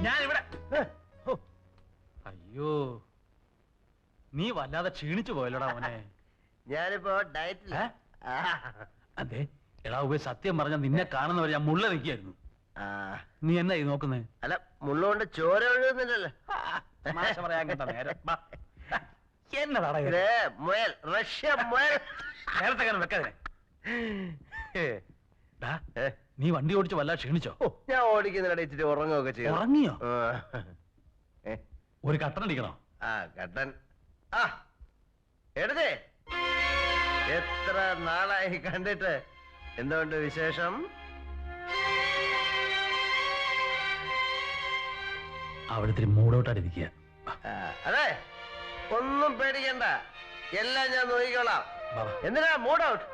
ഞാൻ ഇവിടെ. അയ്യോ, നീ വല്ലാതെ ക്ഷീണിച്ചു പോയല്ലോടാ മോനെ. ഞാനിപ്പോ ഡയറ്റില്ല. അതെ എടാ ഉപ, സത്യം പറഞ്ഞ നിന്നെ കാണുന്നവർ ഞാൻ മുള്ള നിൽക്കായിരുന്നു. നീ എന്നാ ഈ നോക്കുന്നേ? അല്ല, മുള്ളുകൊണ്ട് ചോര ഒഴുകുന്നില്ലല്ലോ. പറയാൻ കേട്ട നേരം എന്നതാടാ മുയൽ, റഷ്യ മുയൽ. നേരത്തെ കാരണം വെക്കാതെ. നീ വണ്ടി ഓടിച്ച് വല്ല ക്ഷീണിച്ചോ? ഞാൻ ഓടിക്കുന്നിട ഇച്ചിരി ഉറങ്ങുകയൊക്കെ ചെയ്യും. ഉറങ്ങിയോ? ഒരു കട്ടൻ അടിക്കണോ? കട്ടൻ. എടുത്തേ, എത്ര നാളായി കണ്ടിട്ട്. എന്തുകൊണ്ട് വിശേഷം? അവിടുത്തെ മൂടോട്ടാടിരിക്കുക. അതെ, ഒന്നും പേടിക്കണ്ട, എല്ലാം ഞാൻ നോക്കിക്കോളാം. എന്തിനാ മൂഡ് ഔട്ട്?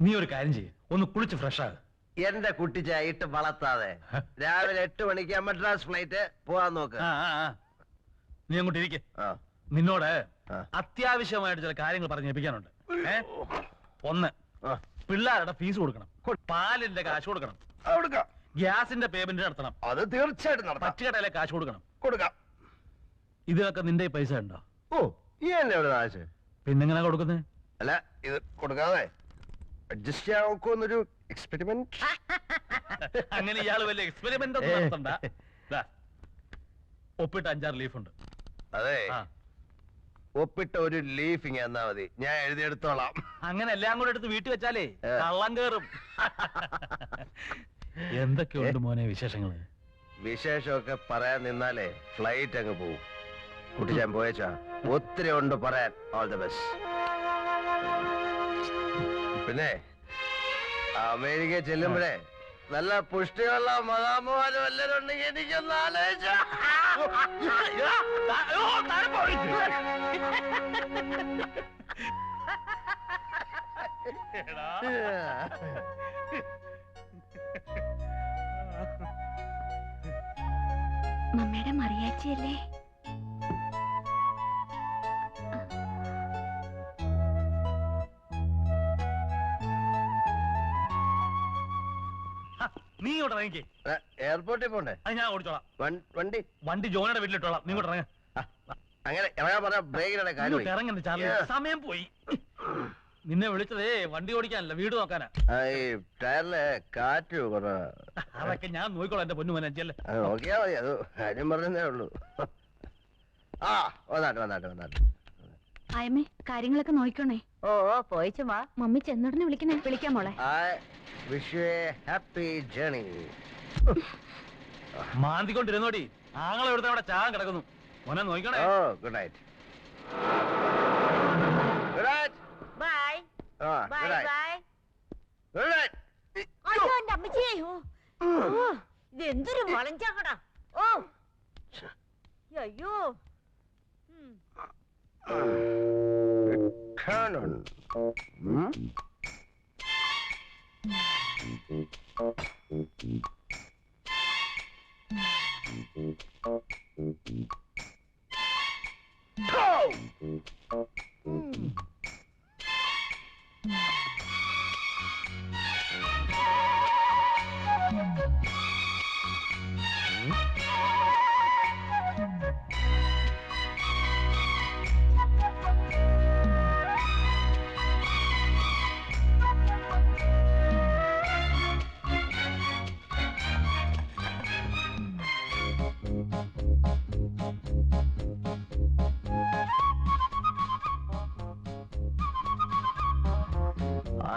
നീ ഒരു കാര്യം ചെയ്യ, ഒന്ന് കുളിച്ച് ഫ്രഷ് ആകും. എന്റെ കുട്ടിച്ചായ ഇട്ട് വളർത്താതെ രാവിലെ 8 മണിക്ക് മദ്രാസ് ഫ്ലൈറ്റ് പോവാൻ നോക്ക്. നീ അങ്ങോട്ട് ഇരിക്ക. നിന്നോട് അത്യാവശ്യമായിട്ട് ചില കാര്യങ്ങൾ പറഞ്ഞേൽപ്പിക്കാനുണ്ട്. ഒന്ന്, പിള്ളേരുടെ ഫീസ് കൊടുക്കണം, പാലിന്റെ കാശ് കൊടുക്കണം, ഗ്യാസിന്റെ പേയ്മെന്റ് നടത്തണം. അത് തീർച്ചയായിട്ടും പച്ചുകടയിലെ കാശ് കൊടുക്കണം. കൊടുക്കാം. ഇതൊക്കെ നിന്റെ പൈസ ഉണ്ടോ? ഈ എന്നെ എവിടെ കാശ്? പിന്നെങ്ങനെ കൊടുക്കുന്നത്? അല്ല, ഇത് കൊടുക്കാതെ അഡ്ജസ്റ്റ് ചെയ്യാൻ നോക്കുന്നൊരു എക്സ്പെരിമെന്റ്. അങ്ങനെ ഇയാള് വലിയ എക്സ്പെരിമെന്റ് ഒന്നും നടത്തണ്ട. ഒപ്പിട്ട് 5-6 ലീഫ് ഉണ്ട്. അതെ, ഒപ്പിട്ട ഒരു ലീഫ് ഇങ്ങനെ എന്നാ മതി, ഞാൻ എഴുതിയെടുത്തോളാം. അങ്ങനെ എല്ലാം കൂടെ എടുത്ത് വീട്ടിൽ വെച്ചാലേ കള്ളം കേറും. എന്തൊക്കെയുണ്ട് മോനെ വിശേഷങ്ങള്? വിശേഷമൊക്കെ പറയാൻ നിന്നാലേ ഫ്ലൈറ്റ് അങ്ങ് പോവും. കുട്ടി ഞാൻ പോയച്ചാ ഒത്തിരി ഉണ്ട് പറയാൻ. All the best. പിന്നെ അമേരിക്ക ചെല്ലുമ്പോഴേ നല്ല പുഷ്ടിയുള്ള മഹാമോഹനും എല്ലാരും ഉണ്ടെങ്കിൽ എനിക്കൊന്ന് ആലോചിച്ച. മമ്മയുടെ മറിയാച്ചിയല്ലേ? നീ ഇങ്ങോട്ട് ഇറങ്ങി. എയർപോർട്ടിൽ പോണ്ടേ? അത് ഞാൻ ഓടിച്ചോളാം. വണ്ടി ജോണിയുടെ വീട്ടിലിട്ടോളാം. നീ ഇങ്ങോട്ട് ഇറങ്ങ. അങ്ങനെ ഇറങ്ങാൻ പറഞ്ഞ ബ്രേക്കിന്റെ കാര്യം ഇറങ്ങണ്ട ചാർലി, സമയം പോയി. നിന്നെ വിളിച്ചതേ വണ്ടി ഓടിക്കാനല്ല, വീട് നോക്കാനാ. ടയറില് കാറ്റ് കുറവാ. അതൊക്കെ ഞാൻ നോക്കിക്കോളാം എന്റെ പൊന്നു മോനെ. നോക്കിയാ മതി, അത് കാര്യം പറഞ്ഞതേ ഉള്ളൂ. വന്നാട്ടെ. ആയമ്മേ, കാര്യങ്ങളൊക്കെ നോക്കണേ. പോയിച്ചുമാ. മമ്മി ചെന്നുടനെ വിളിക്കണേ. വിളിക്കാം മോളെ. Wish you a happy journey. മാന്തിക്കൊണ്ടിരുന്നോടി, ആങ്ങളെ എടുത്ത് അവിടെ ചാകാൻ കിടക്കുന്നു. മോനെ നോക്കണേ. Good night. Good night. Bye. Good night. Bye. Good night. അയ്യോ, എന്റെ അമ്മച്ചിയെ. ഇത് എന്തൊരു വളഞ്ചാക്കടാ. അയ്യോ. Canon.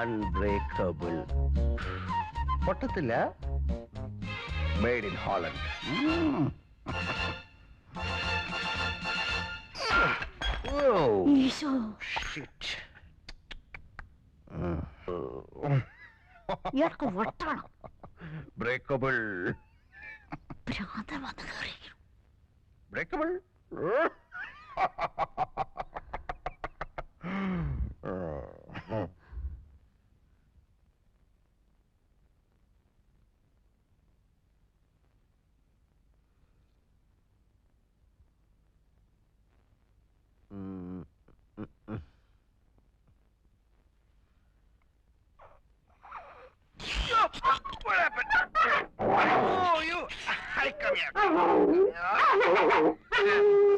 Unbreakable. പൊട്ടത്തില്ല. Made in Holland. Isho. Shit. ഇയാൾക്ക് വട്ടാണ്. Breakable. ഭ്രാന്തൻ വന്ന് കയറി. Breakable.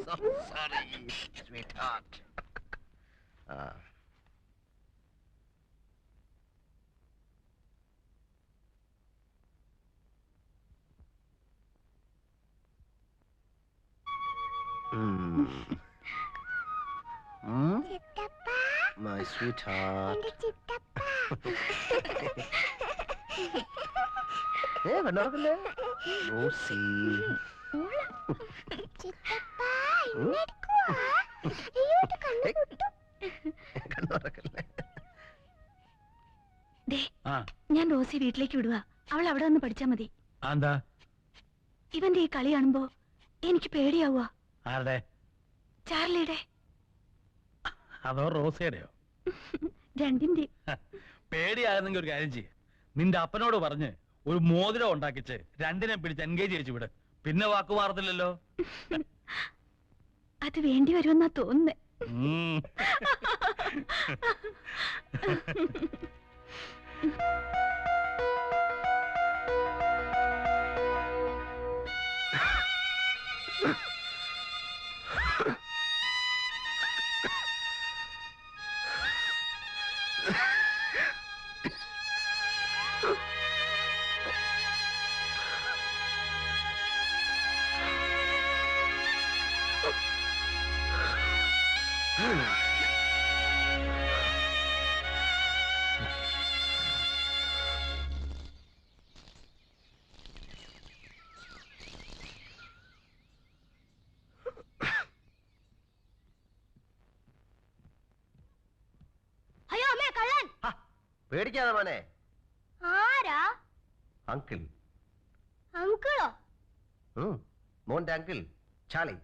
So sorry, sweetheart. My sweetheart. കണ്ണുറക്കല്ലേ റോസി. കണ്ണുറക്കല്ലേ. ദേ, ഞാൻ റോസി വീട്ടിലേക്ക് വിടുക. അവൾ അവിടെ നിന്ന് പഠിച്ചാ മതി. എന്താ ഇവന്റെ ഈ കളി കാണുമ്പോ എനിക്ക് പേടിയാവുക. ആരുടെ? ചാർലിയുടെ. അതോ റോസയുടെയോ? രണ്ടിന്റെ. പേടിയാകുന്നെങ്കിൽ ഒരു കാര്യം ചെയ്യ്, നിന്റെ അപ്പനോട് പറഞ്ഞ് ഒരു മോതിരം ഉണ്ടാക്കിച്ച് രണ്ടിനെ പിടിച്ച് എൻഗേജ് ചെയ്യിച്ചു വിട്. പിന്നെ വാക്കു മാറത്തില്ലല്ലോ. അത് വേണ്ടി വരുമെന്നാ തോന്നുന്നേ. അയ്യോ അമ്മേ, കള്ളൻ. പേടിക്കാതെ മോനെ. ആരാ? അങ്കിൾ. അങ്കിളോ? മോന്റെ uncle Charlie.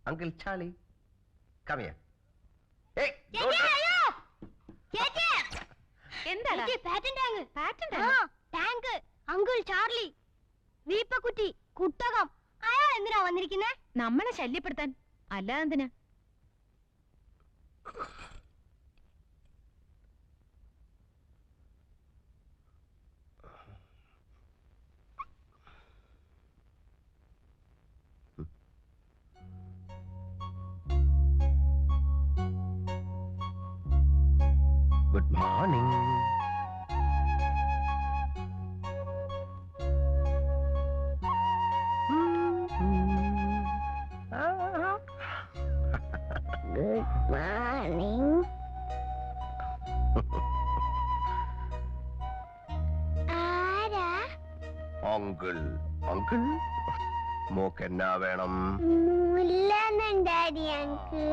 Uncle Charlie. Come here. Hey, എന്താണ്? ടാങ്ക്, അങ്കിൾ ചാർലി, വീപ്പക്കുറ്റി, കുട്ടകം. അയാൾ എന്തിനാ വന്നിരിക്കുന്നേ? നമ്മളെ ശല്യപ്പെടുത്താൻ. അല്ലാതെ എന്തിനാ? Good morning. Good morning. ആരാ? Uncle. Uncle? മോക്ക് എന്നാ വേണം? മുല്ലെന്നുണ്ടാടി അങ്കിൾ.